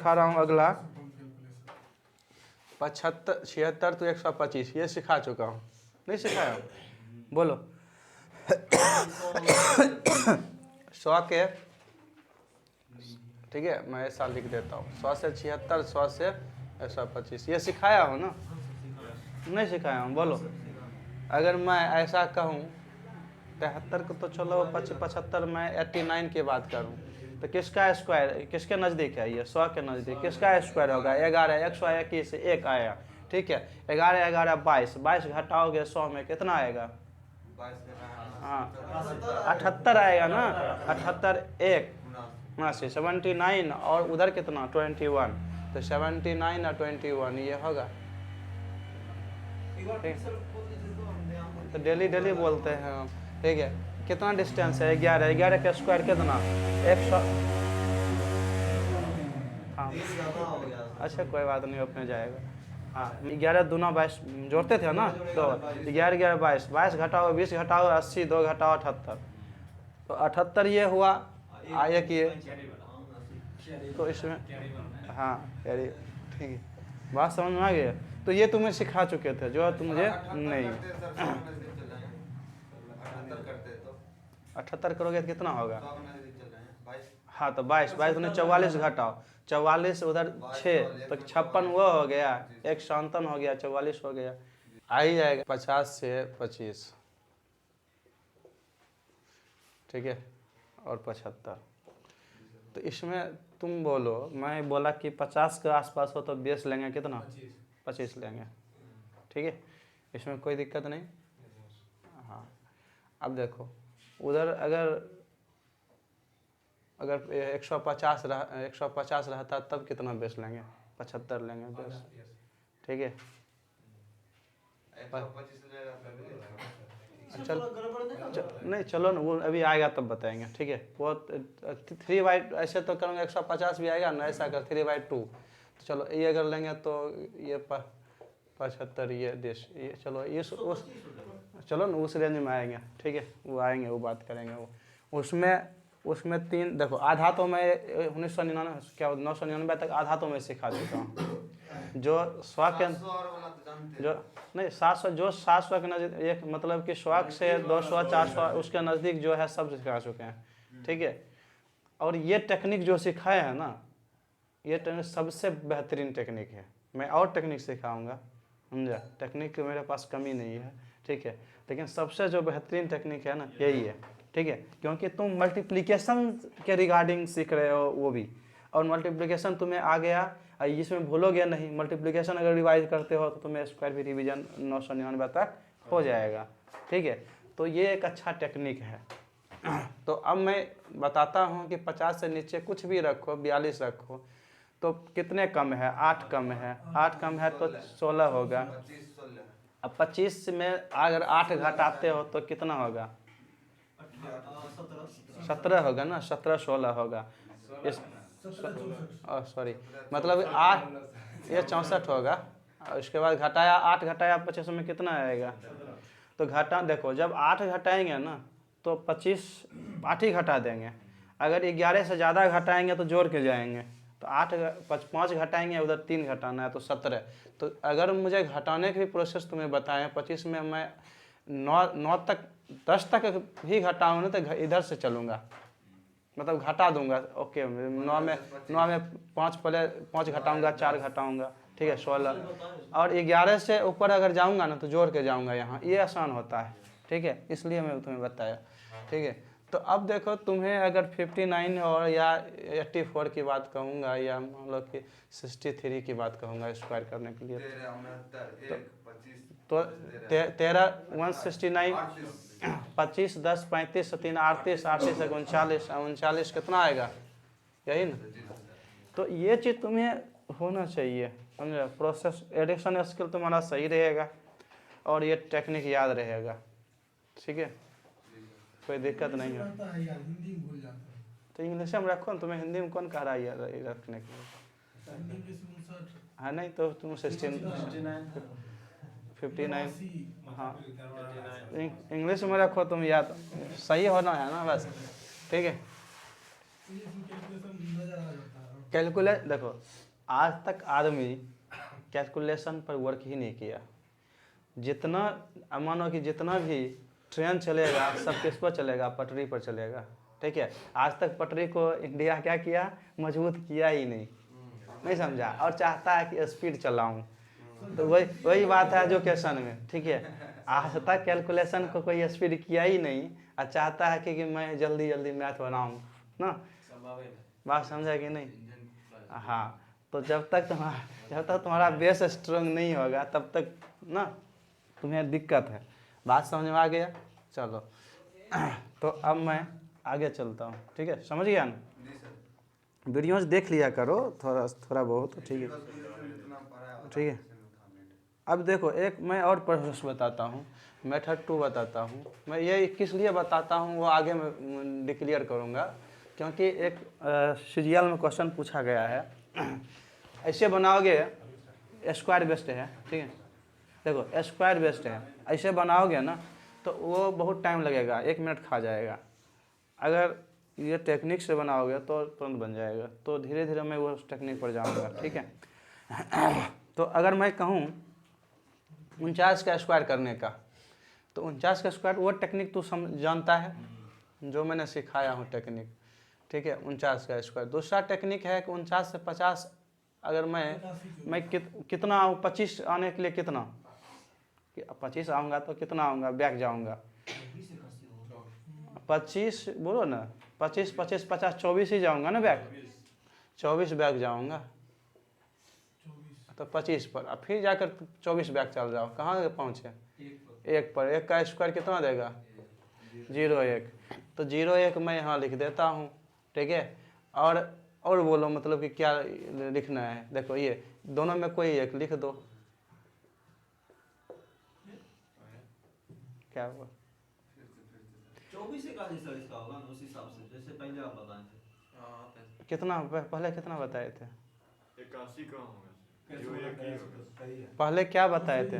सिखा रहा हूँ अगला 75 76 तो 125, ये सिखा चुका हूँ, नहीं सिखाया? बोलो 100 के, ठीक है, मैं ऐसा लिख देता हूँ 100 से 76, 100 से 125, ये सिखाया हूँ ना? नहीं सिखाया हूँ? बोलो अगर मैं ऐसा कहूँ 73 को, तो चलो 75 मैं 89 की बात करूँ तो किसका स्क्वायर, किसके नज़दीक है ये? 100 के नज़दीक। किसका स्क्वायर होगा? 11, 121 1 आया, ठीक है। 11 11 22, 22 घटाओगे 100 में कितना आएगा? हाँ 78 आएगा ना। 78 1 79, 79 और उधर कितना 21, तो 79 और 21 ये होगा। तो डेली डेली बोलते हैं हम, ठीक है। कितना डिस्टेंस है? 11, 11 का स्क्वायर कितना? 100। हाँ अच्छा कोई बात नहीं, अपने जाएगा। हाँ 11 दूना 22 जोड़ते थे ना, तो 11 11 22, 22 घटाओ 20 घटाओ 80, 2 घटाओ 78, तो 78 ये हुआ। आया कि ये तो इसमें हाँ यारी, ठीक है, बात समझ में आ गई। तो ये तुम्हें सिखा चुके थे जो तुम मुझे नहीं। 78 करोगे तो कितना होगा? हाँ तो 22, 22 ने 44 घटाओ, 44 उधर 6 तो 56 वो हो गया, 157 हो गया, 44 हो गया, आ ही जाएगा 50 से 25, ठीक है, और 75। तो इसमें तुम बोलो, मैं बोला कि 50 के आसपास हो तो बेस लेंगे कितना? 25 लेंगे, ठीक है, इसमें कोई दिक्कत नहीं। हाँ अब देखो उधर अगर 150 रहता तब कितना बेस लेंगे? 75 लेंगे बेस, ठीक है। नहीं चलो ना, वो अभी आएगा तब बताएंगे, ठीक है। वो 3/, ऐसे तो करूँगा 150 भी आएगा ना, ऐसा कर 3/2, तो चलो ये अगर लेंगे तो ये 75 ये देश, ये चलो ये उस चलो ना उस रेंज में आएंगे, ठीक है, वो आएंगे, वो बात करेंगे। वो उसमें 3 देखो, आधा तो मैं 1999 क्या 999 तक आधा तो मैं सिखा चुका हूँ। जो 100 के जो नहीं 700, जो 700 के नज़दीक, एक मतलब कि 100 से 200 400 उसके नज़दीक जो है सब सिखा चुके हैं, ठीक है। और ये टेक्निक जो सिखाए हैं ना, ये टेक्निक सबसे बेहतरीन टेक्निक है। मैं और टेक्निक सिखाऊंगा, समझा? टेक्निक की मेरे पास कमी नहीं है, ठीक है, लेकिन सबसे जो बेहतरीन टेक्निक है ना यही है, ठीक है। क्योंकि तुम मल्टीप्लिकेशन के रिगार्डिंग सीख रहे हो वो भी, और मल्टीप्लिकेशन तुम्हें आ गया, इसमें भूलोगे नहीं। मल्टीप्लिकेशन अगर रिवाइज करते हो तो तुम्हें स्क्वायर भी रिवीजन 999 तक हो जाएगा, ठीक है। तो ये एक अच्छा टेक्निक है। तो अब मैं बताता हूँ कि 50 से नीचे कुछ भी रखो, 42 रखो तो कितने कम है? 8 कम है, 8 कम है तो 16 होगा। अब 25 में अगर 8 घटाते हो तो कितना होगा? 17 होगा ना, 17 16 होगा। इस सॉरी, मतलब 8 ये 64 होगा। और इसके बाद घटाया 8 घटाया 25 में कितना आएगा? तो घटा देखो, जब 8 घटाएंगे ना तो 25 8 ही घटा देंगे। अगर 11 से ज़्यादा घटाएंगे तो जोड़ के जाएंगे, तो 8 5 घटाएंगे, उधर 3 घटाना है तो 17। तो अगर मुझे घटाने की भी प्रोसेस तुम्हें बताएं, 25 में मैं 9 तक 10 तक भी घटाऊँ ना तो इधर से चलूँगा, मतलब घटा दूंगा। ओके 9 में 5 पहले 5 घटाऊंगा, 4 घटाऊंगा, ठीक है 16, और 11 से ऊपर अगर जाऊंगा ना तो जोड़ के जाऊंगा यहाँ, ये आसान होता है, ठीक है, इसलिए मैं तुम्हें बताया, ठीक है। तो अब देखो तुम्हें अगर 59 और या 84 की बात कहूँगा, या मान लो कि 63 की बात कहूँगा स्क्वायर करने के लिए, तो 13 169 25 10 35 3 38 38 39 39 कितना आएगा? यही ना। तो ये चीज़ तुम्हें होना चाहिए, समझे? प्रोसेस एडिशन स्किल तुम्हारा सही रहेगा और ये टेक्निक याद रहेगा, ठीक है, कोई दिक्कत नहीं है। तो इंग्लिश में रखो ना, तुम्हें हिंदी में कौन कह रहा है रखने के लिए? हाँ नहीं तो तुम 59 हाँ इंग्लिश में रखो तुम, याद सही होना है ना बस, ठीक है। कैलकुलेट देखो, आज तक आदमी कैलकुलेशन पर वर्क ही नहीं किया। जितना मानो कि जितना भी ट्रेन चलेगा सब किस पर चलेगा, पटरी पर चलेगा, ठीक है। आज तक पटरी को इंडिया क्या किया, मजबूत किया ही नहीं समझा, और चाहता है कि स्पीड चलाऊं। तो वही बात है एजुकेशन में, ठीक है। आज तक कैलकुलेशन को कोई स्पीड किया ही नहीं और चाहता है कि मैं जल्दी जल्दी मैथ बनाऊं ना। बात समझा कि नहीं? हाँ, तो जब तक तुम्हारा बेस स्ट्रांग नहीं होगा तब तक ना तुम्हें दिक्कत है। बात समझ में आ गया? चलो तो अब मैं आगे चलता हूँ, ठीक है। समझ गया ना? वीडियोज देख लिया करो थोड़ा बहुत, ठीक है, ठीक है। अब देखो, एक मैं और प्रोसेस बताता हूँ, मेथड 2 बताता हूँ। मैं ये किस लिए बताता हूँ वो आगे मैं डिक्लेयर करूँगा, क्योंकि एक सीरियल में क्वेश्चन पूछा गया है। ऐसे बनाओगे, स्क्वायर बेस्ड है, ठीक है। देखो स्क्वायर बेस्ड है, ऐसे बनाओगे ना तो वो बहुत टाइम लगेगा, 1 मिनट खा जाएगा। अगर ये टेक्निक से बनाओगे तो तुरंत बन जाएगा। तो धीरे धीरे मैं वो टेक्निक पर जाऊँगा, ठीक है। तो अगर मैं कहूँ 49 का स्क्वायर करने का, तो 49 का स्क्वायर वो टेक्निक तू जानता है जो मैंने सिखाया हूँ टेक्निक, ठीक है। 49 का स्क्वायर। दूसरा टेक्निक है कि 49 से 50 अगर मैं कितना आऊँ, 25 आने के लिए कितना, 25 आऊँगा तो कितना आऊँगा, बैक जाऊँगा 25, बोलो ना 25 25 50 24 ही जाऊँगा ना बैक, 24 बैक जाऊँगा तो 25 पर, अब फिर जाकर 24 बैक चल जाओ, कहाँ पहुँचे, 1 पर। 1 का स्क्वायर कितना देगा, 0 1। तो 0 1 मैं यहाँ लिख देता हूँ, ठीक है। और बोलो मतलब कि क्या लिखना है। देखो ये दोनों में कोई एक लिख दो, क्या हुआ 24 का आंसर इसका होगा ना, उस हिसाब से जैसे पहले आप बताए थे। कितना पहले कितना बताए थे, 81 का होगा, पहले क्या बताए थे?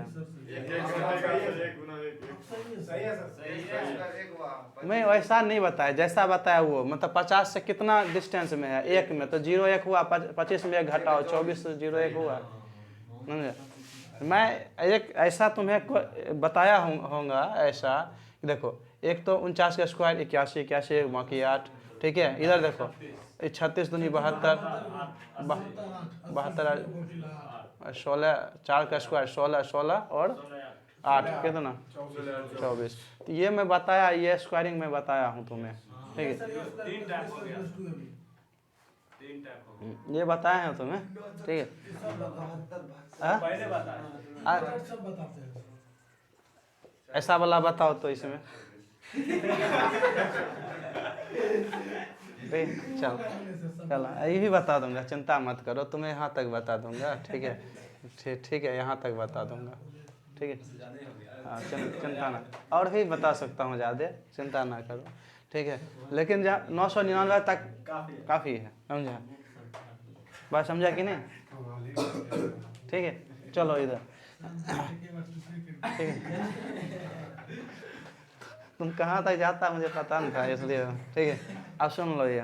मैं वैसा नहीं बताया जैसा बताया वो, मतलब 50 से कितना डिस्टेंस में है, 1 में, तो 0 1 हुआ, 25 में 1 घटाओ, 24 से 0 1 हुआ। मैं एक ऐसा तुम्हें बताया होगा ऐसा, देखो एक तो 49 का स्क्वायर 81, 81 बाकी 8, ठीक है। इधर देखो 36 दूनी 72, 16, 4 का स्क्वायर 16, 16 और 8 कितना 24। तो ये मैं बताया, ये स्क्वायरिंग में बताया हूँ तुम्हें, ठीक है। ये बताया है तुम्हें, ठीक है। ऐसा वाला बताओ तो इसमें चल चल ये भी बता दूंगा, चिंता मत करो, तुम्हें यहाँ तक बता दूंगा, ठीक है। ठीक है, यहाँ तक बता दूंगा, ठीक है। हाँ चिंता ना, और भी बता सकता हूँ ज़्यादा, चिंता ना करो, ठीक है। लेकिन जहाँ 999 तक काफ़ी है, समझा बात, समझा कि नहीं? ठीक है, चलो इधर, ठीक है। तुम कहाँ तक जाता मुझे पता नहीं था, इसलिए, ठीक है। अब सुन लो ये,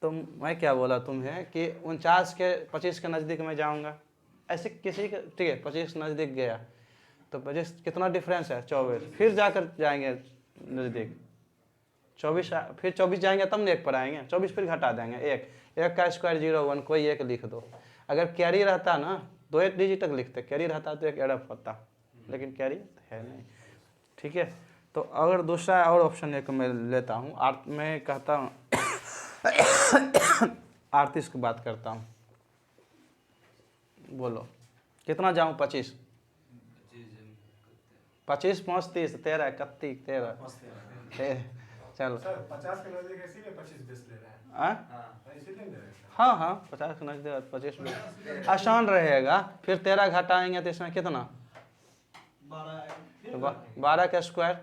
तो मैं क्या बोला तुम्हें कि 49 के 25 के नज़दीक में जाऊंगा, ऐसे किसी के, ठीक है। 25 नज़दीक गया तो 25 कितना डिफरेंस है, 24, फिर जाकर जाएंगे नज़दीक 24, फिर 24 जाएंगे तब ना 1 पर आएंगे, 24 फिर घटा देंगे 1 का स्क्वायर 0 1, कोई 1 लिख दो। अगर कैरी रहता ना 2 डिजिट तक लिखते, कैरी रहता तो 1 एडप होता, लेकिन कैरी है नहीं, ठीक है। तो अगर दूसरा और ऑप्शन एक मैं लेता हूँ, मैं कहता हूँ 38 की बात करता हूँ, बोलो कितना जाऊँ, 25 25 5 30 13 31 13 चलो 50 के नजदीक इसीलिए 25 बेस ले रहे हैं, इसीलिए ले रहे हैं। हाँ 50 के नजदीक 25 में आसान रहेगा, फिर 13 घटाएंगे तो इसमें कितना, 12 का स्क्वायर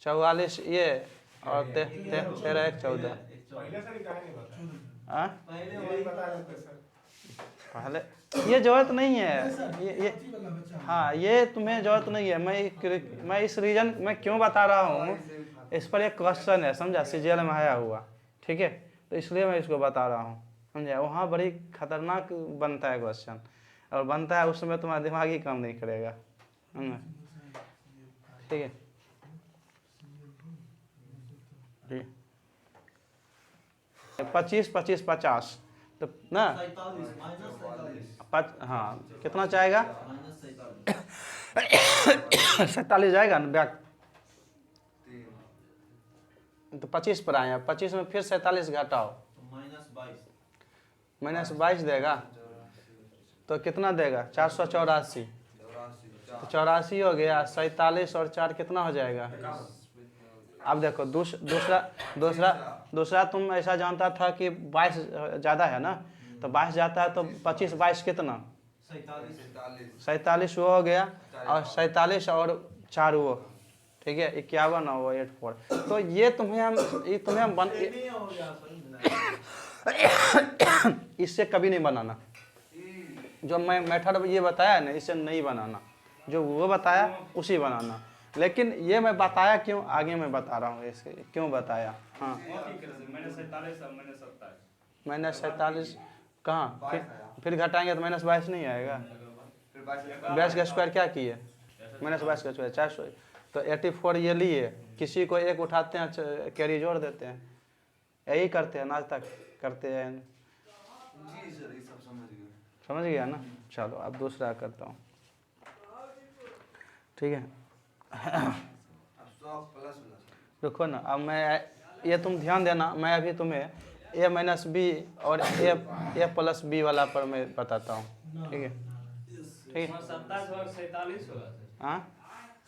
44, ये और 13 1 14। पहले से ही कहानी बता, पहले बता देते सर, पहले ये जरूरत नहीं है, ये हाँ ये तुम्हें जरूरत नहीं है। मैं इस रीजन मैं क्यों बता रहा हूँ, इस पर एक क्वेश्चन है, समझा, सीजीएल में आया हुआ, ठीक है। तो इसलिए मैं इसको बता रहा हूँ, समझे, वहाँ बड़ी खतरनाक बनता है क्वेश्चन, और बनता है उस समय तुम्हारा दिमाग ही काम नहीं करेगा। ठीक है, ठीक 25 25 50 तो ना 47 माइनस 47 हाँ कितना जाएगा? माइनस 47 47 जाएगा ना बैक, 3 तो 25 पर आए हैं, 25 में फिर 47 घटाओ, तो माइनस 22 माइनस 22 देगा, तो कितना देगा? 484, तो 84 हो गया, 47 और 4 कितना हो जाएगा? अब देखो दूसरा दूसरा दूसरा तुम ऐसा जानता था कि 22 ज़्यादा है ना, तो 22 जाता है तो 25 22 कितना? 47 वो हो गया, और 47 और 4 वो, ठीक है 51 और वो 84। तो ये तुम्हें हम नहीं हो गया सही ना। इससे कभी नहीं बनाना, जो मैं मेथड ये बताया ना इससे नहीं बनाना, जो वो बताया उसी बनाना। लेकिन ये मैं बताया क्यों, आगे मैं बता रहा हूँ इसके क्यों बताया। हाँ मैंने 47 कहाँ, फिर घटाएंगे तो माइनस 22 नहीं आएगा। 22 का स्क्वायर क्या किए? माइनस 22 का स्क्वायर 400, तो 84 ये लिए, किसी को एक उठाते हैं कैरी जोड़ देते हैं, यही करते हैं आज तक करते हैं। जी सर ये सब समझ गया ना। चलो अब दूसरा करता हूँ, ठीक है। अब 100 प्लस रुको ना, अब मैं ये तुम ध्यान देना, मैं अभी तुम्हें a माइनस बी और a प्लस बी वाला पर मैं बताता हूँ, ठीक है ठीक है। 47 होगा हाँ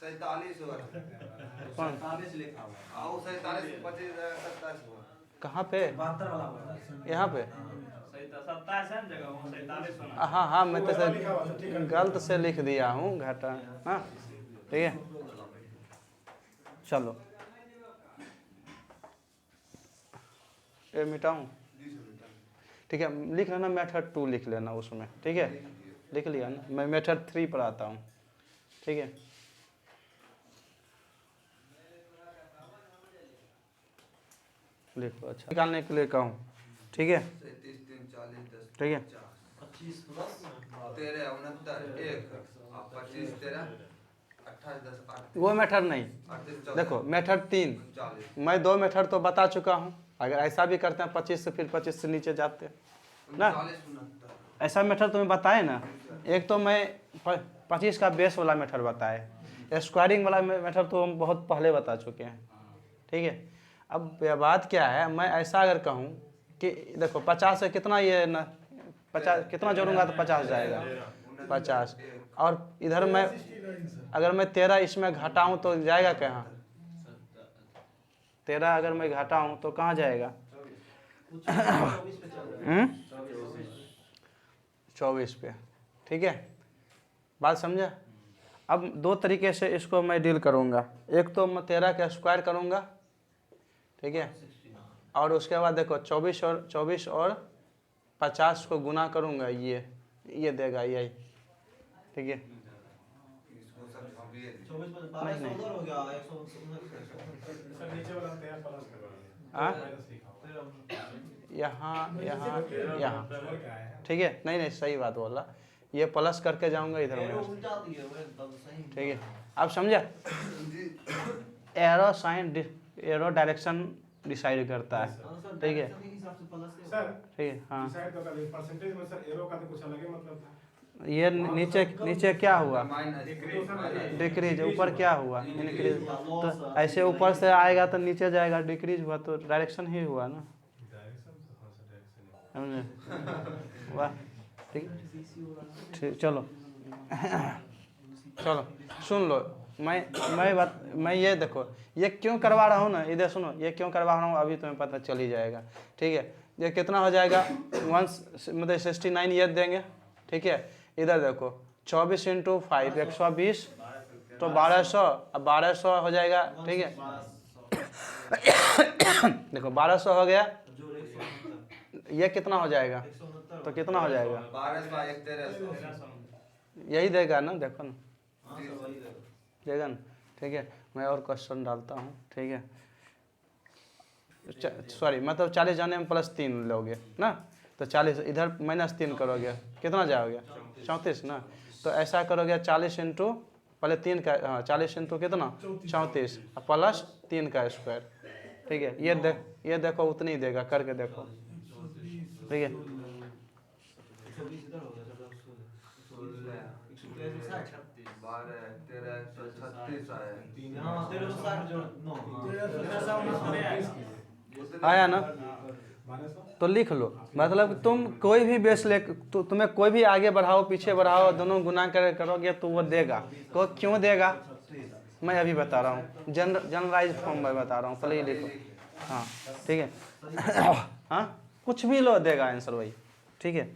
47 होगा कौन 47 लिखा हुआ आओ 47 25 27 होगा कहाँ पे? 72 वाला होगा यहाँ पे 27 है जगह वो 47 होना। हाँ हाँ मैं तो गलत से लिख दिया हूँ घटा। हाँ ठीक है चलो ये मिटाऊँ, ठीक है लिख लेना मेथड 2 लिख लेना उसमें, ठीक है लिख लिया ना। मैं मेथड 3 पर आता हूँ, ठीक है। लिखो अच्छा निकालने के लिए कहूँ, ठीक है 37 3 40 10 ठीक है 25 प्लस 13 69 1 25 13 28 10 8 वो मेथड नहीं, 38 देखो मेथड 3 40 मैं 2 मेथड तो बता चुका हूँ। अगर ऐसा भी करते हैं 25 से फिर 25 से नीचे जाते हैं ना, 39 69 ऐसा मेथड तुम्हें बताए ना। एक तो मैं 25 का बेस वाला मेथड बताए, स्क्वायरिंग वाला मेथड तो हम बहुत पहले बता चुके हैं, ठीक है। अब यह बात क्या है, मैं ऐसा अगर कहूँ कि देखो 50 से कितना ये ना 50 कितना जोड़ूंगा तो 50 जाएगा 50, और इधर मैं अगर मैं 13 इसमें घटाऊँ तो जाएगा कहाँ? 13 अगर मैं घटाऊँ तो कहाँ जाएगा? 24 पे, ठीक है बात समझा। अब 2 तरीके से इसको मैं डील करूँगा, एक तो मैं 13 का स्क्वायर करूँगा, ठीक है, और उसके बाद देखो 24 और 50 को गुना करूँगा, ये देगा यही, ठीक है। इसको सब छापिए 24 में 12 नहीं। हो गया 169 सर नीचे वाला तैयार प्लस करवा हाँ माइनस लिखा हुआ यहाँ यहाँ यहाँ, और क्या है ठीक है नहीं सही बात बोला, ये प्लस करके जाऊँगा इधर एरो में, उल्टा दिए हुए तब सही। ठीक है आप समझा। Arrow sign arrow direction decide करता है, हाँ सर, ठीक है डायरेक्शन के हिसाब से प्लस से सर ठीक है। हाँ डिसाइड तो कर परसेंटेज में सर एरो का तो कुछ अलग ही मतलब था ये नीचे क्या हुआ? माइनस डिक्रीज, ऊपर क्या हुआ? इंक्रीज। तो ऐसे ऊपर से आएगा तो नीचे जाएगा, डिक्रीज हुआ तो डायरेक्शन ही हुआ ना, समझे वाह ठीक ठीक। चलो चलो सुन लो, मैं ये देखो ये क्यों करवा रहा हूँ ना, इधर सुनो ये क्यों करवा रहा हूँ अभी तुम्हें पता चल ही जाएगा, ठीक है। ये कितना हो जाएगा 1 मतलब 69 ये देंगे, ठीक है। इधर देखो 24 × 5 120 तो 1200, अब 1200 हो जाएगा, ठीक है। देखो 1200 हो गया, जो 169 ये कितना हो जाएगा? तो कितना हो जाएगा? 12 यही देगा ना, देखो ना हाँ सर वही देगा। देगा ना, ठीक है। मैं और क्वेश्चन डालता हूँ, ठीक है। सॉरी मतलब 40 जाने में +3 लोगे ना, तो 40 इधर -3 करोगे कितना जाओगे 34 ना। तो ऐसा करोगे 40 इंटू पहले 3 का, हाँ 40 इंटू कितना 34 प्लस 3 का स्क्वायर। ठीक है, ये देखो उतनी ही देगा, करके देखो। ठीक है, 120 इधर हो गया, 16 12 13 136 आए। हाँ 1360 जो 9 आया ना। तो लिख लो, मतलब तुम कोई भी बेस ले, तुम्हें कोई भी आगे बढ़ाओ पीछे बढ़ाओ, दोनों गुना करोगे तो वो देगा। तो क्यों देगा मैं अभी बता रहा हूँ, जनरलाइज फॉर्म में बता रहा हूँ, पहले ही लिखो। हाँ ठीक है, हाँ कुछ भी लो देगा आंसर वही। ठीक है,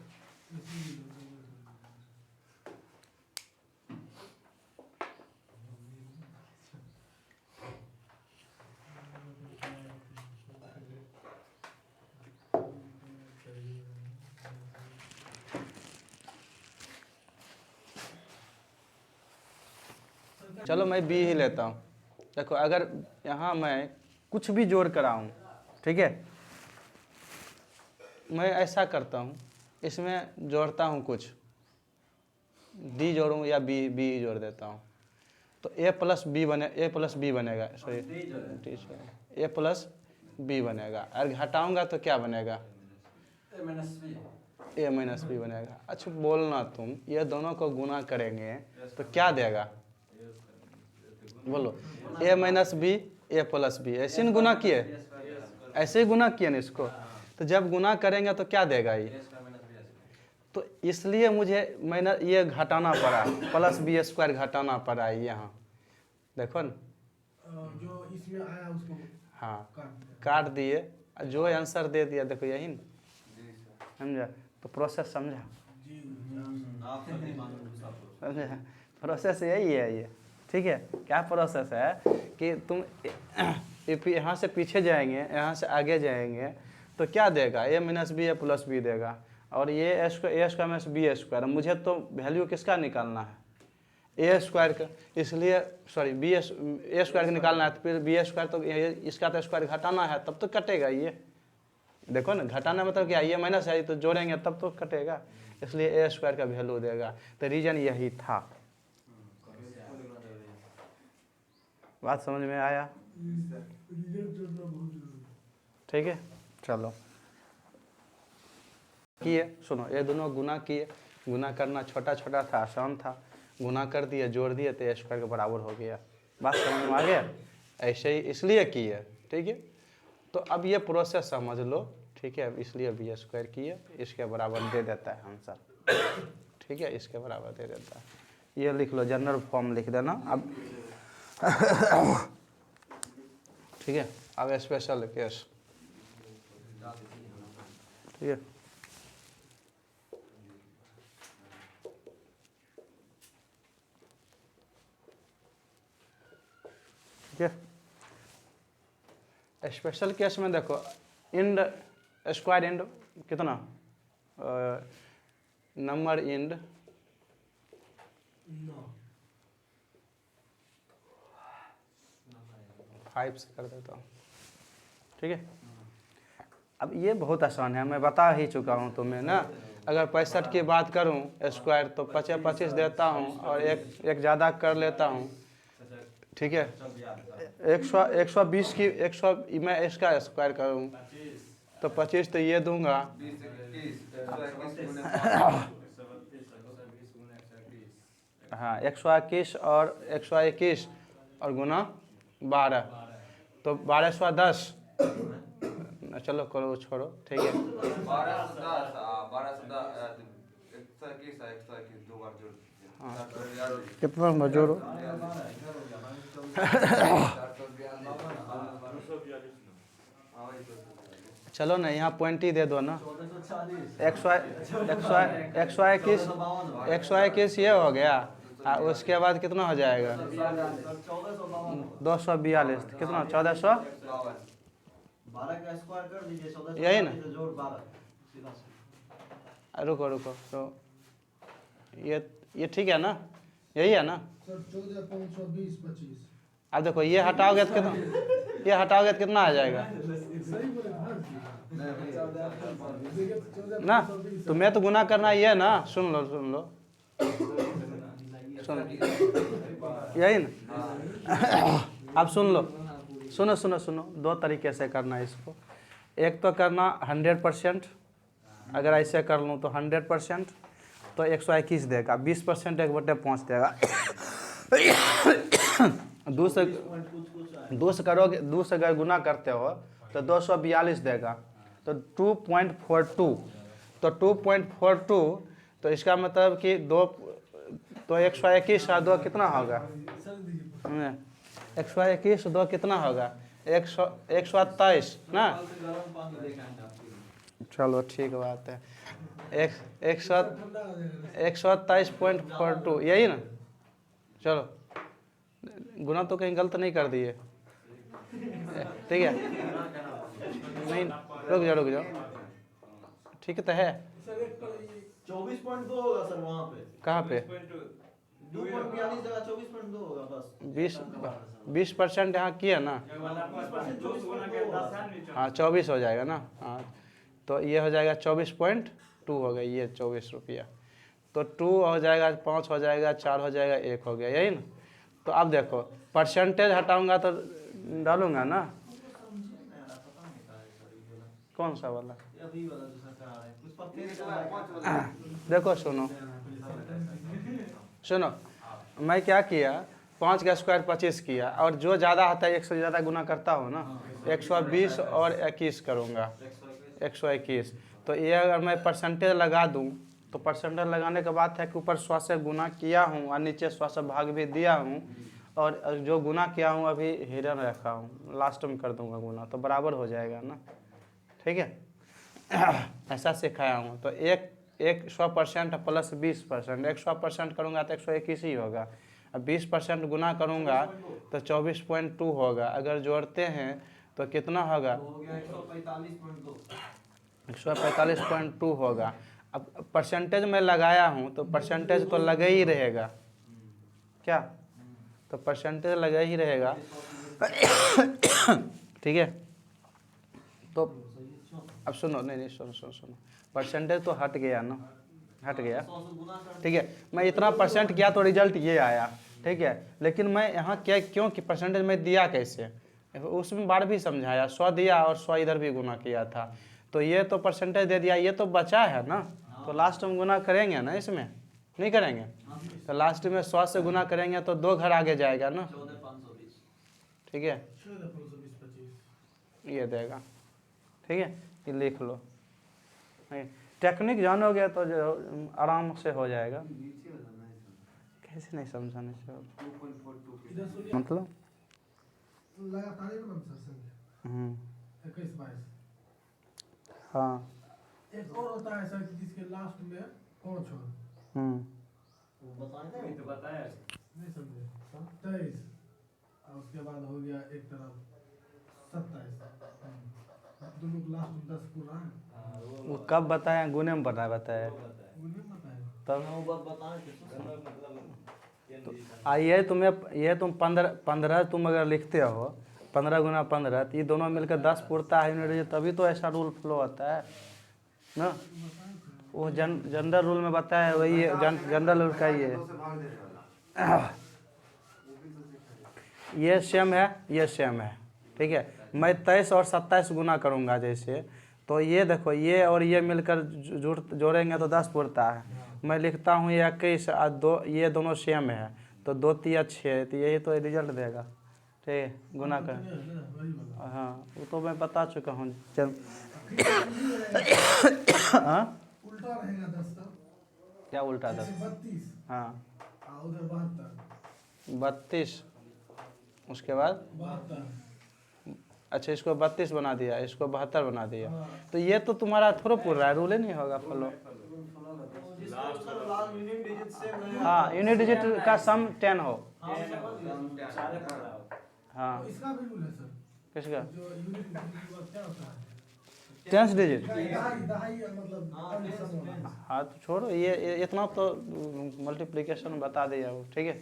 चलो मैं बी ही लेता हूँ। देखो अगर यहाँ मैं कुछ भी जोड़ कर आऊँ, ठीक है, मैं ऐसा करता हूँ, इसमें जोड़ता हूँ कुछ, डी जोड़ूँ या बी जोड़ देता हूँ, तो ए प्लस बी बनेगा, सॉरी ए प्लस बी बनेगा। और घटाऊँगा तो क्या बनेगा ए माइनस बी बनेगा। अच्छा बोलना तुम, ये दोनों को गुना करेंगे तो क्या देगा, बोलो ए माइनस बी ए प्लस बी, ऐसे ही गुना किए, ऐसे ही गुना किए ना इसको। तो जब गुना करेंगे तो क्या देगा ये, तो इसलिए मुझे मैंने ये घटाना पड़ा, प्लस बी स्क्वायर घटाना पड़ा है यहाँ, देखो ना जो इसमें आया उसको हाँ काट दिए, जो आंसर दे दिया देखो यही ना, समझा। तो प्रोसेस समझा, आप नहीं मानो सब समझा, प्रोसेस यही है ये। ठीक है, क्या प्रोसेस है कि तुम यहाँ से पीछे जाएंगे, यहाँ से आगे जाएंगे तो क्या देगा ए माइनस बी ए प्लस बी देगा, और ये ए स्क्वायर माइनस बी स्क्वायर। मुझे तो वैल्यू किसका निकालना है ए स्क्वायर का, इसलिए सॉरी बी ए स्क्वायर का निकालना है, तो फिर बी स्क्वायर तो इसका तो स्क्वायर घटाना है तब तो कटेगा ये। देखो ना घटाना मतलब क्या, ये माइनस है तो जोड़ेंगे तब तो कटेगा, इसलिए ए स्क्वायर का वैल्यू देगा। तो रीजन यही था। बात समझ में आया, ठीक है। चलो किए, सुनो ये दोनों गुना किए, गुना करना छोटा छोटा था, आसान था, गुना कर दिए जोड़ दिए तो ए स्क्वायर के बराबर हो गया। बात समझ में आ गया, ऐसे ही इसलिए किए। ठीक है, तो अब ये प्रोसेस समझ लो। ठीक है, इसलिए बी स्क्वायर किए, इसके बराबर दे देता है आंसर। ठीक है, इसके बराबर दे देता है। ये लिख लो, जनरल फॉर्म लिख देना अब। ठीक है, अब स्पेशल केस। ठीक है, ठीक है। स्पेशल केस में देखो इंड स्क्वायर इंड कितना, नंबर इंड 5 से कर देता हूँ। ठीक है, अब ये बहुत आसान है, मैं बता ही चुका हूँ तुम्हें ना। अगर 65 की बात करूँ स्क्वायर तो 25 देता हूँ और एक ज़्यादा कर लेता हूँ। ठीक है, 120 की 100 मैं इसका स्क्वायर करूँ तो 25 तो ये दूंगा, 20 हाँ 121 और 121 और गुना 12 तो 1210। चलो करो छोड़ो, ठीक है। 121 दो बार जोड़ कितना में जोड़ो, चलो ना यहाँ पॉइंट ही दे दो ना। 121 ये हो गया, उसके बाद कितना हो जाएगा 242, कितना 1400, 12 का स्क्वायर कर दीजिए, 1400 यही ना? जोड़ 12 सीधा से। रुको तो ये ठीक है ना, यही है ना। सर 14 520 25 अब देखो ये हटाओगे तो कितना, ये हटाओगे तो कितना आ जाएगा सही बोले हाँ जी। नहीं भाई देखिए 14 ना तुम्हें तो गुना करना ये ना, सुन लो यही ना। अब सुन लो, सुनो, दो तरीके से करना है इसको। एक तो करना 100%, अगर ऐसे कर लूँ तो 100%, तो 121 देगा, 20% 1/5 देगा। दो से करोगे, 2 से अगर गुना करते हो तो 242 देगा, तो 2.42, तो 2.42, तो इसका मतलब कि 2, तो 121 और 2 कितना होगा? 121 2 कितना होगा? 127 ना। कल से गर्म पानी लेके आएंगे आपके लिए। चलो ठीक बात है। एक ठंडा हो जाएगा। 127.42 यही ना। चलो गुना तो कहीं गलत नहीं कर दिए, ठीक है? नहीं, रुक जाओ, ठीक तो है। सर एक तो ये 24.2 होगा सर वहाँ पे। कहाँ पे? 2.42 जगह 24.2 होगा बस। 20% यहाँ किया ना, 20% 24.2 होगा। हाँ 24 हो जाएगा ना। हाँ तो ये हो जाएगा 24.2 हो गया, ये 24 रुपया। तो 2 हो जाएगा, 5 हो जाएगा, 4 हो जाएगा, 1 हो गया, यही ना। तो अब देखो परसेंटेज हटाऊंगा तो डालूंगा ना, कौन सा वाला? अभी वाला दूसरा करा रहे हैं कुछ पत्ते देखो सुनो, मैं क्या किया, 5 का स्क्वायर 25 किया, और जो ज़्यादा आता है 1 से ज़्यादा गुना करता हूँ ना, 120 और 21 करूँगा, 121। तो ये अगर मैं परसेंटेज लगा दूँ, तो परसेंटेज लगाने के बाद है कि ऊपर 100 से गुना किया हूँ और नीचे 100 से भाग भी दिया हूँ, और जो गुना किया हूँ अभी हिडन रखा हूँ, लास्ट में कर दूँगा गुना, तो बराबर हो जाएगा ना, ठीक है? ऐसा सिखाया हूँ। तो एक 100% प्लस 20%, 100% करूँगा तो 121 ही होगा, अब 20% गुना करूँगा तो 24.2 होगा, अगर जोड़ते हैं तो कितना होगा? हो गया 145.2। 145.2 होगा। अब परसेंटेज में लगाया हूँ तो परसेंटेज तो लगा ही रहेगा, क्या? तो परसेंटेज लगा ही रहेगा, ठीक है? तो अब सुनो, नहीं सुनो, परसेंटेज तो हट गया ना, हट गया, 100 से गुना कर ठीक है? मैं इतना परसेंट किया तो रिजल्ट ये आया, ठीक है? लेकिन मैं यहाँ क्या, क्यों कि परसेंटेज में दिया कैसे, उसमें बार भी समझाया, 100 दिया और 100 इधर भी गुना किया था, तो ये तो परसेंटेज दे दिया, ये तो बचा है ना, तो लास्ट में गुना करेंगे ना, इसमें नहीं करेंगे? तो लास्ट में 100 से गुना करेंगे तो 2 घर आगे जाएगा ना, 14,520। ठीक है? 14,525 ये देगा, ठीक है? ये लिख लो, टेक्निक जानोगे तो जो आराम से हो जाएगा। कैसे नहीं समझाने से इधर सुनिए, मतलब लगातार ही बनाना सर संख्या 21 22। हाँ एक और होता है सर कि जिसके लास्ट में 5 हो, वो बताएं तो बताया नहीं समझे? 23 और उसके बाद हो गया एक तरफ 27। दोनों को लास्ट में 10 पूरा है। वो कब बताया? गुने में बताया उन्हें पता है। तब। वो बात बताएं तो ये तुम्हें, ये तुम 15 तुम अगर लिखते हो 15 गुना 15, तो ये दोनों मिलकर 10 पूरता है यूनिट, तभी तो ऐसा रूल फ्लो होता है ना। वो जनरल रूल में बताया है, वही जनरल रूल का ही है। ये सेम है, ये सेम है, ठीक है? मैं 23 और 27 गुना करूँगा जैसे, तो ये देखो ये और ये मिलकर जोड़ेंगे तो 10 पूरता है। मैं लिखता हूँ ये 21 और 2, ये दोनों सेम है, तो 2 3 6, तो यही तो रिजल्ट देगा, ठीक है? गुना कर, वही वाला। हाँ वो तो मैं बता चुका हूँ। हाँ उल्टा रहेगा 10 का, क्या उल्टा 10? 32 हाँ और उधर 72 32, उसके बाद 72। अच्छा इसको 32 बना दिया, इसको 72 बना दिया, तो ये तो तुम्हारा थोड़ा पूरा रहा है, रूल ही नहीं होगा फॉलो। लाल यूनिट डिजिट से मैं हाँ यूनिट डिजिट का सम 10 हो। हाँ इसका भी रूल है सर, किसका? जो यूनिट डिजिट क्या होता है? 10 डिजिट। दहाई मतलब अन्य सम होना। हाँ तो छोड़ो, ये इतना तो मल्टीप्लिकेशन बता दिया वो, ठीक है?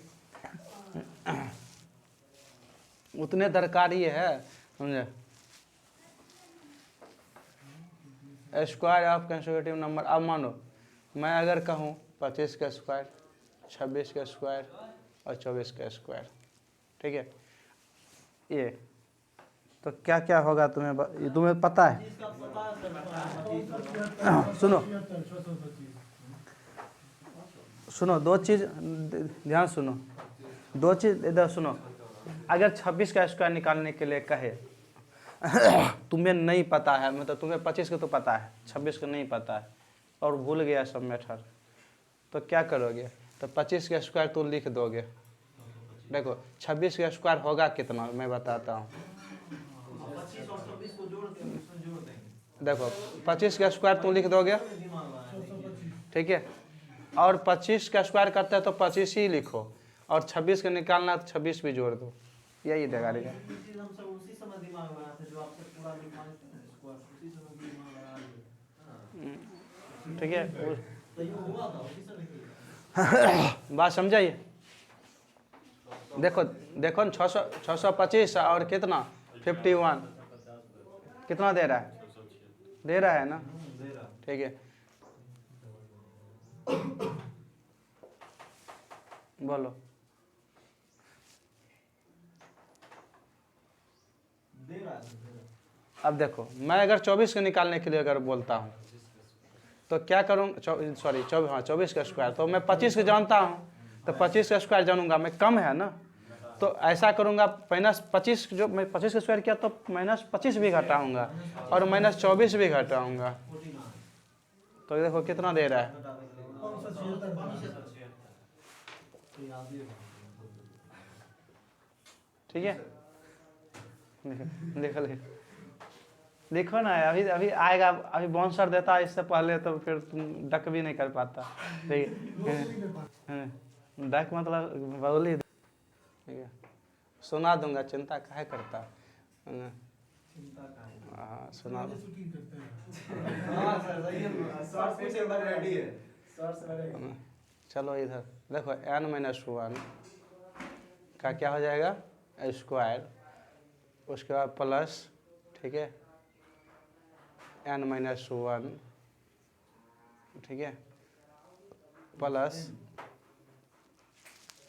उतने दरकारी है, समझे? Square of consecutive number. अब मानो मैं अगर कहूँ 25 का स्क्वायर, 26 का स्क्वायर और 24 का स्क्वायर, ठीक है, ये तो क्या क्या होगा तुम्हें पता है? इसका पता है सर, सुनो 625 सुनो, दो चीज़ ध्यान सुनो, दो चीज़ इधर सुनो। अगर 26 का स्क्वायर निकालने के लिए कहे तुम्हें नहीं पता है, मतलब तुम्हें 25 का तो पता है, 26 का नहीं पता है और भूल गया सब मेथड, तो क्या करोगे? तो 25 का स्क्वायर तो लिख दोगे। देखो 26 का स्क्वायर होगा कितना, मैं बताता हूँ। 25 और 26 को जोड़ के उसमें जोड़ देंगे। देखो 25 का स्क्वायर तुम लिख दोगे, दिमाग लगाएंगे। ठीक है, और 25 का स्क्वायर करते हैं तो 25 ही लिखो, और 26 का निकालना तो 26 भी जोड़ दो, यही देगा। ये चीज हम सब उसी समय दिमाग लगाए थे जो आपसे पूरा लिखवाए थे ना स्क्वायर, उसी समय दिमाग लगा लिए। ठीक है, तो ये हुआ था उसी समय की। बात समझाइए। देखो देखो न 625 और कितना 51 कितना दे रहा है? दे रहा है ना, दे रहा। ठीक है, बोलो। दे रहा है। अब देखो मैं अगर 24 का निकालने के लिए अगर बोलता हूँ तो क्या करूँ? सॉरी 24 का स्क्वायर, तो मैं 25 का जानता हूँ, तो 25 का स्क्वायर जानूंगा मैं, कम है ना, तो ऐसा करूँगा -25, जो मैं 25 का स्क्वायर किया तो -25 भी घटाऊँगा और -24 भी घटाऊँगा, तो देखो कितना दे रहा है। ठीक है, लिखो लिखो लिखो ना, अभी अभी आएगा, अभी बाउंसर देता है इससे पहले तो फिर तुम डक भी नहीं कर पाता। ठीक है, डक मतलब बोली, ठीक है, सुना दूंगा, चिंता काहे करता। हाँ सुना दो। शूटिंग करते हैं। हाँ सर सही है, शॉर्ट्स पूछे एकदम रेडी है। Shorts ready. चलो इधर देखो n-1 का क्या हो जाएगा? स्क्वायर, उसके बाद प्लस, ठीक है, n-1, ठीक है, प्लस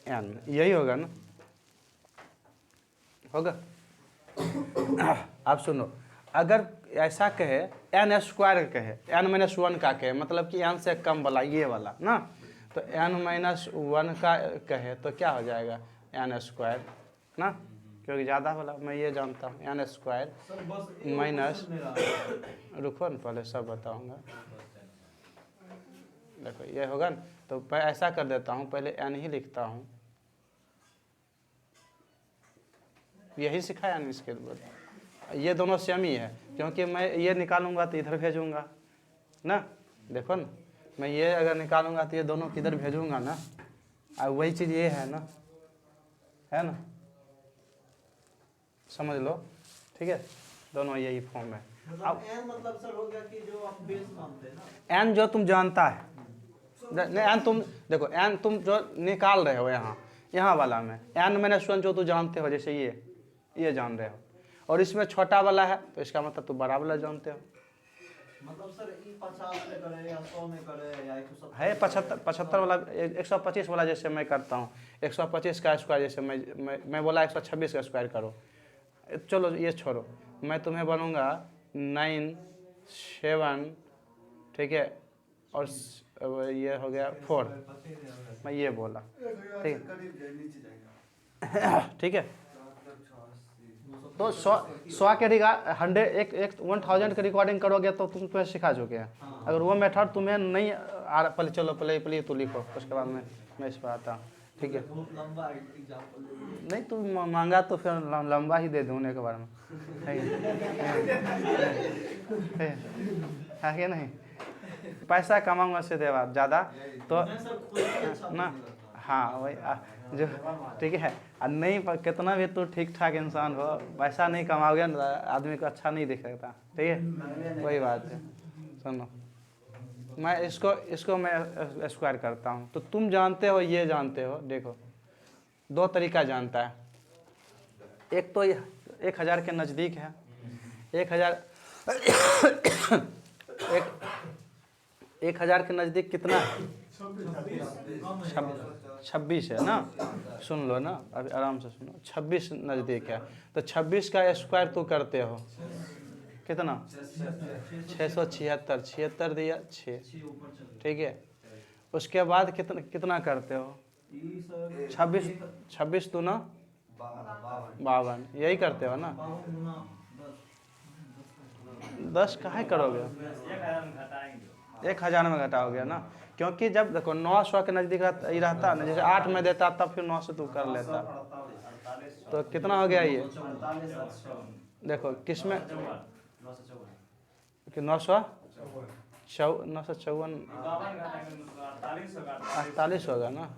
n, यही होगा ना, होगा। आप सुनो, अगर ऐसा कहे n स्क्वायर कहे, n-1 का कहे, मतलब कि n से कम वाला, ये वाला ना, तो n-1 का कहे तो क्या हो जाएगा? n स्क्वायर ना, क्योंकि ज़्यादा वाला मैं ये जानता हूँ, n स्क्वायर सर बस माइनस, मेरा रुको न पहले सब बताऊँगा। देखो ये होगा न, तो मैं ऐसा कर देता हूँ, पहले n ही लिखता हूँ, यही सिखाया नहीं इसके बाद। ये दोनों सेम ही है, क्योंकि मैं ये निकालूंगा तो इधर भेजूंगा ना, देखो ना, मैं ये अगर निकालूंगा तो ये दोनों किधर भेजूंगा ना, और वही चीज़ ये है ना, समझ लो, ठीक है, दोनों यही फॉर्म है। मतलब n मतलब सर हो गया कि जो आप बेस मानते हैं ना। n जो तुम जानता है, नहीं n तुम देखो, n तुम जो निकाल रहे हो यहाँ वाला में, n-1 जो तुम जानते हो, जैसे ये जान रहे हो, और इसमें छोटा वाला है तो इसका मतलब तुम बड़ा वाला जानते हो। मतलब सर ई 50 में करे या 100 में करे या 170 है 75 वाला, 125 वाला जैसे मैं करता हूँ, 125 का स्क्वायर, जैसे मैं बोला 126 का स्क्वायर करो, चलो ये छोड़ो, मैं तुम्हें बनूंगा 9 7, ठीक है, और ये हो गया 4, मैं ये बोला, ठीक है, ठीक है, तो 100 के 1000 के रिकॉर्डिंग करोगे तो तुम तुम्हें सिखा चुके हैं। अगर वो मेथड तुम्हें नहीं आ रहा, पहले चलो पहले तो लिखो, उसके बाद मैं इस पर आता हूँ, ठीक है। बहुत लंबा एग्जांपल नहीं तुम मांगा तो फिर लंबा ही दे दूँ के बारे में, है कि नहीं? पैसा कमाऊंगा सीधे बात, ज़्यादा तो सर खुद ही अच्छा ना, हाँ वही जो, ठीक है, और नहीं कितना भी तू ठीक ठाक इंसान हो, पैसा नहीं कमाओगे ना आदमी को अच्छा नहीं दिख सकता, ठीक है, वही बात है। सुनो, मैं इसको मैं स्क्वायर करता हूँ, तो तुम जानते हो, ये जानते हो, देखो दो तरीका जानता है, एक तो 1000 के नज़दीक है, 1000 एक 1000 के नज़दीक कितना है? 26 है ना। सुन लो ना, अभी आराम से सुनो। 26 नज़दीक है, तो 26 का स्क्वायर तो करते हो कितना? 676। 76 दिया 6, ऊपर चले ठीक है। उसके बाद कितना कितना करते हो? 26 26 तो ना 52, यही करते हो ना। 10 काहे करोगे? 1000 में घटाओगे ना, क्योंकि जब देखो 900 के नज़दीक ही रहता ना, जैसे 8 में देता तब फिर 9 से तू कर लेता। तो कितना हो गया ये? देखो किसमें कि 954 48 होगा ना,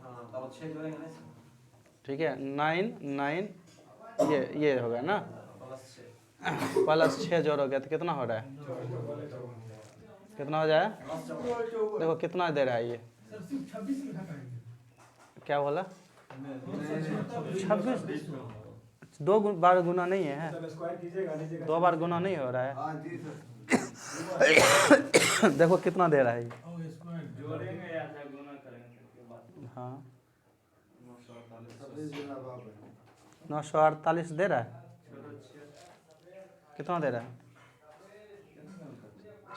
ठीक है। 9 9 ये होगा ना, प्लस 6 जोड़ोगे तो कितना हो रहा है? कितना हो जाए? देखो कितना दे रहा है ये? सर सिर्फ 26 में घटाएंगे। क्या बोला? 26 दो बार गुना नहीं है, 2 बार गुना नहीं हो रहा है। हाँ जी सर। देखो कितना दे रहा है ये? और स्क्वायर जोड़ेंगे या फिर गुना करेंगे हाँ 948 948 दे रहा है। कितना दे रहा है?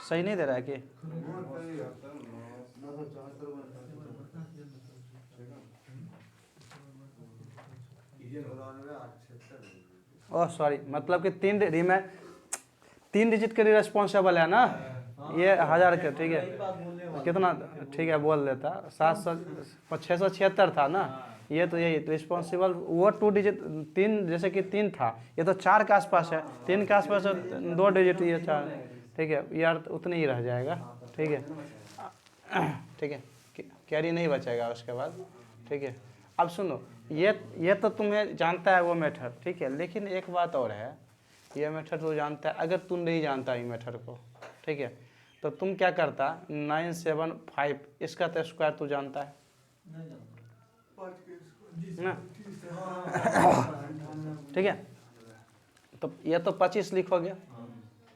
सही नहीं दे रहा है कि? ओह सॉरी, मतलब कि 3 डिजिट के लिए रिस्पॉन्सिबल है ना ये 1000 के, ठीक है। कितना? ठीक है बोल देता। 676 था ना, ये तो यही रिस्पॉन्सिबल। वो 2 डिजिट 3, जैसे कि 3 था, ये तो 4 के आसपास है। 3 के आसपास 2 डिजिट, ये 4, ठीक है यार, उतनी ही रह जाएगा, ठीक है। ठीक है, कैरी नहीं बचेगा उसके बाद, ठीक है। अब सुनो, ये तो तुम्हें जानता है वो मेथड, ठीक है, लेकिन एक बात और है, ये मेथड तो जानता है। अगर तुम नहीं जानता ये मेथड को, ठीक है, तो तुम क्या करता? 975 इसका तो स्क्वायर तू जानता है ना, ठीक है। तो ये तो 25 लिखोगे,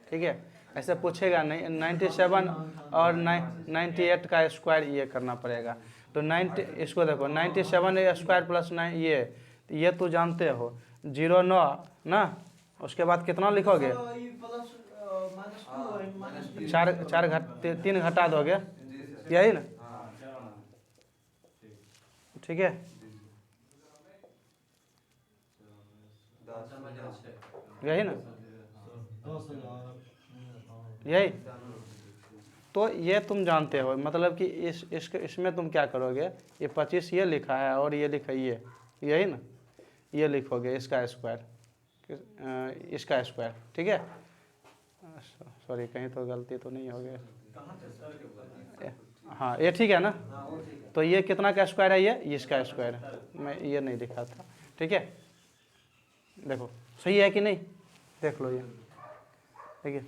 ठीक है। ऐसे पूछेगा नहीं, 97 और 98 का स्क्वायर ये करना पड़ेगा। तो 90, इसको देखो 97 स्क्वायर प्लस 9 ये तो जानते हो 09 ना। उसके बाद कितना लिखोगे? 3 घटा दोगे, यही ना, ठीक है। यही ना, यही तो ये तुम जानते हो, मतलब कि इसमें तुम क्या करोगे? ये 25 ये लिखा है और ये लिखा ये, यही ना, ये लिखोगे इसका स्क्वायर, इसका स्क्वायर, ठीक है। सॉरी कहीं तो गलती तो नहीं हो गया? हाँ ये ठीक है ना। तो ये कितना का स्क्वायर है? ये इसका स्क्वायर है, मैं ये नहीं लिखा था, ठीक है। देखो सही है कि नहीं, देख लो ये, ठीक है।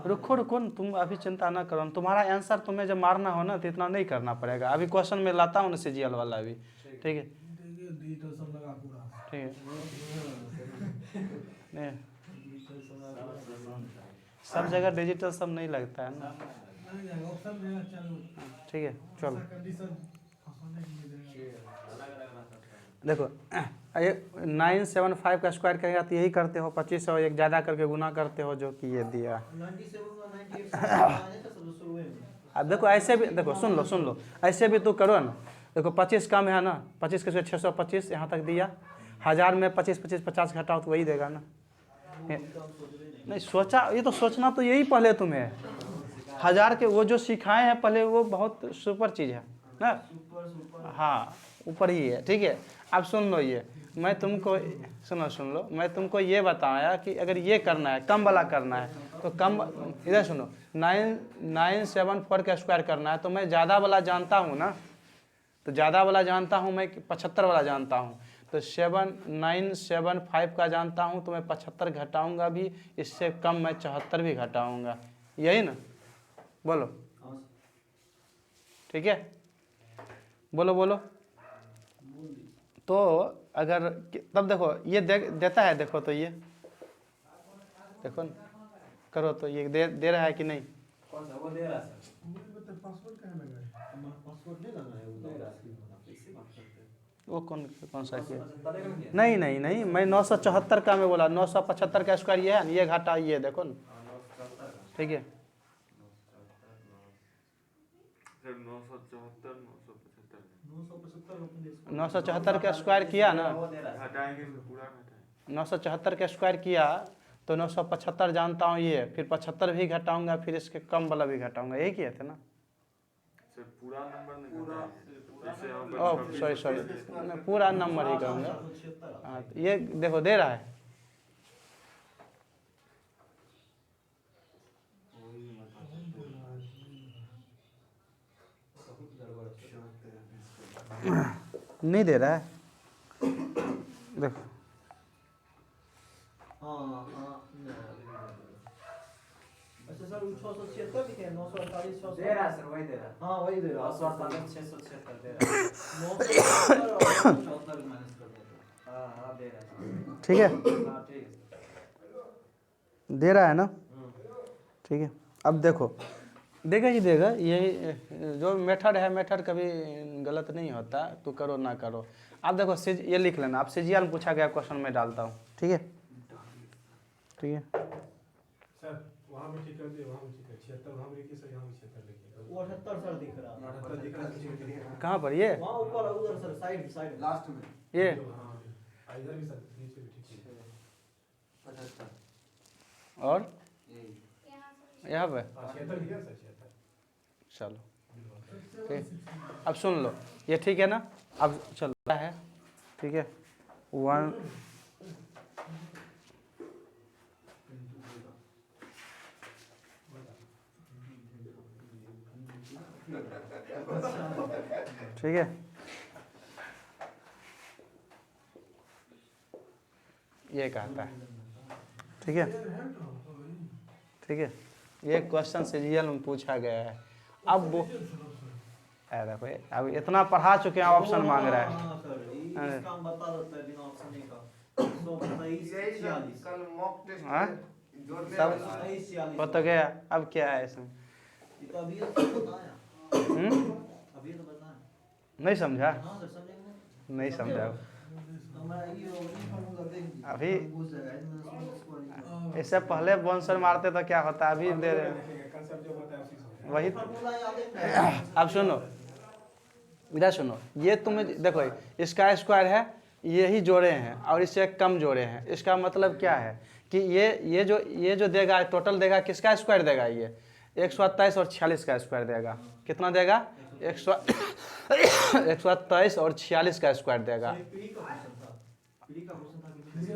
रुको रुको न, तुम अभी चिंता ना करो, तुम्हारा आंसर तुम्हें जब मारना हो ना तो इतना नहीं करना पड़ेगा। अभी क्वेश्चन में लाता हूँ ना CGL वाला भी, ठीक है, डिजिटल सब लगा पूरा, ठीक है। नहीं सब जगह डिजिटल सब नहीं लगता है ना, नहीं जाएगा ऑप्शन देगा, चलो ठीक है। चलो कंडीशन फंसाने के लिए देगा। देखो ये 975 का स्क्वायर करेगा तो यही करते हो, 25 और एक ज़्यादा करके गुना करते हो, जो कि ये दिया। 97 और 98 सब शुरू में। अब देखो ऐसे भी, देखो सुन लो, ऐसे भी तो करो ना। देखो 25 कम है ना, 25 के 625 यहाँ तक दिया। 1000 में 25 25 50 घटाओ तो वही देगा ना। नहीं सोचा, ये तो सोचना तो यही पहले तुम्हें 1000 के वो जो सिखाए हैं पहले, वो बहुत सुपर चीज़ है ना। हाँ ऊपर ही है, ठीक है। अब सुन लो, ये मैं तुमको सुन लो, मैं तुमको ये बताया कि अगर ये करना है, कम वाला करना है, तो कम, इधर सुनो, 974 का स्क्वायर करना है तो मैं ज़्यादा वाला जानता हूँ ना, तो ज़्यादा वाला जानता हूँ मैं, 75 वाला जानता हूँ। तो 975 का जानता हूँ तो मैं 75 घटाऊँगा भी, इससे कम मैं 74 भी घटाऊँगा, यही ना, बोलो, ठीक है, बोलो। तो अगर तब देखो ये देता है, देखो तो ये देखो ना, करो तो ये दे रहा है कि नहीं? कौन सा वो दे रहा है सर? मुझे बता पासवर्ड कहाँ लगा है? हमारा पासवर्ड नहीं लगा है, वो दे रहा है। कैसे बात करते हैं? वो कौन सा किया? 975 का किया? नहीं नहीं नहीं, मैं 974 का मैं बोला, 975 का स्क्वायर ये है ना, ये घाटा ये देखो ना, 977 का। ठीक है। 974 975 974 का स्क्वायर किया ना, वो दे रहा है। घटाएंगे तो पूरा घटाएंगे। 974 का स्क्वायर किया तो 975 जानता हूँ ये, फिर 75 भी घटाऊंगा, फिर इसके कम वाला भी घटाऊंगा, यही किए थे ना। सर पूरा नंबर नहीं घटाएंगे, जैसे हम ओह सॉरी पूरा नंबर ही कहूँगा। 776 हाँ तो ये देखो दे रहा है, बहुत गड़बड़ है। नहीं दे रहा है, देखो अच्छा सर वो 676 लिखे हैं, 948 600 दे रहा है सर, वही दे रहा है। हाँ वही दे रहा है। 676 दे रहा है। 974 और 74 माइनस कर देते हैं। हाँ दे रहा है। ठीक है, हाँ ठीक है। दे रहा है ना, ठीक है। अब देखो देगा ही देगा, यही जो मेथड है, मेथड कभी गलत नहीं होता, तो करो ना करो। आप देखो ये लिख लेना, आप सीजीएल में पूछा गया क्वेश्चन में डालता हूँ, ठीक है ठीक है। सर वहाँ भी ठीक कर दिए, वहाँ भी ठीक है। 76 वहाँ भी लिखिए सर, यहाँ भी 76 लिखिए। वो 78 सर दिख रहा है। 78 दिख रहा है। कहाँ पर ये वहाँ ऊपर उधर सर साइड लास्ट में ये हाँ, इधर भी सर नीचे भी ठीक है। 75 और यही यहाँ पे 76 लिखिए सर, 76। चलो ठीक। अब सुन लो, ये ठीक है ना, अब चल रहा है, ठीक है। 1 ठीक है, ये कहता है, ठीक है ठीक है। ये क्वेश्चन सीजीएल में पूछा गया है। अब वो देखो अब इतना पढ़ा चुके हैं, ऑप्शन मांग रहा है। हाँ सर इसका हम बता देते हैं बिना ऑप्शन नहीं का। 123 यही 46 कल मॉक टेस्ट हाँ? जोड़ने सब वाला है। 23 46 हो तो गया, अब क्या है इसमें? ये तो अभी तो बताया, अभी तो बताया। नहीं समझा, हाँ सर समझेंगे। नहीं समझा तो मैं ये नहीं पढ़ूंगा देख अभी। पूछ जाएगा इसमें इसको नहीं। इससे पहले बाउंसर मारते तो क्या होता, अभी दे रहे कंसेप्ट जो बताया उसी से। वही। फॉर्मूला याद है। अब सुनो इधर सुनो, ये तुम्हें देखो इसका स्क्वायर है, यही जोड़े हैं और इससे कम जोड़े हैं। इसका मतलब क्या है कि ये जो देगा टोटल देगा, किसका स्क्वायर देगा? ये 127 और 46 का स्क्वायर देगा। कितना देगा? 127 और 46 का स्क्वायर देगा। पीढ़ी का क्वेश्चन था, पीढ़ी का क्वेश्चन था कि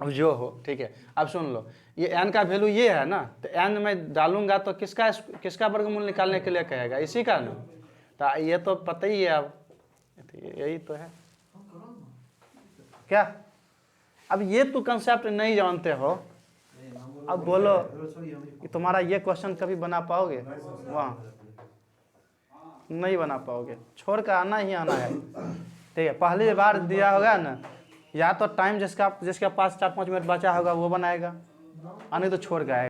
अब जो हो ठीक है। अब सुन लो, ये n का वैल्यू ये है ना, तो n में डालूंगा तो किसका वर्गमूल निकालने के लिए कहेगा? इसी का ना। तो ये तो पता ही है, अब यही तो है क्या। अब ये तो कंसेप्ट नहीं जानते हो, अब बोलो कि तुम्हारा ये क्वेश्चन कभी बना पाओगे? वहाँ नहीं बना पाओगे, छोड़ कर आना ही आना है, ठीक है। पहली बार दिया होगा ना, या तो टाइम जिसका पास 4-5 मिनट बचा होगा वो बनाएगा, नहीं तो छोड़ के आएगा।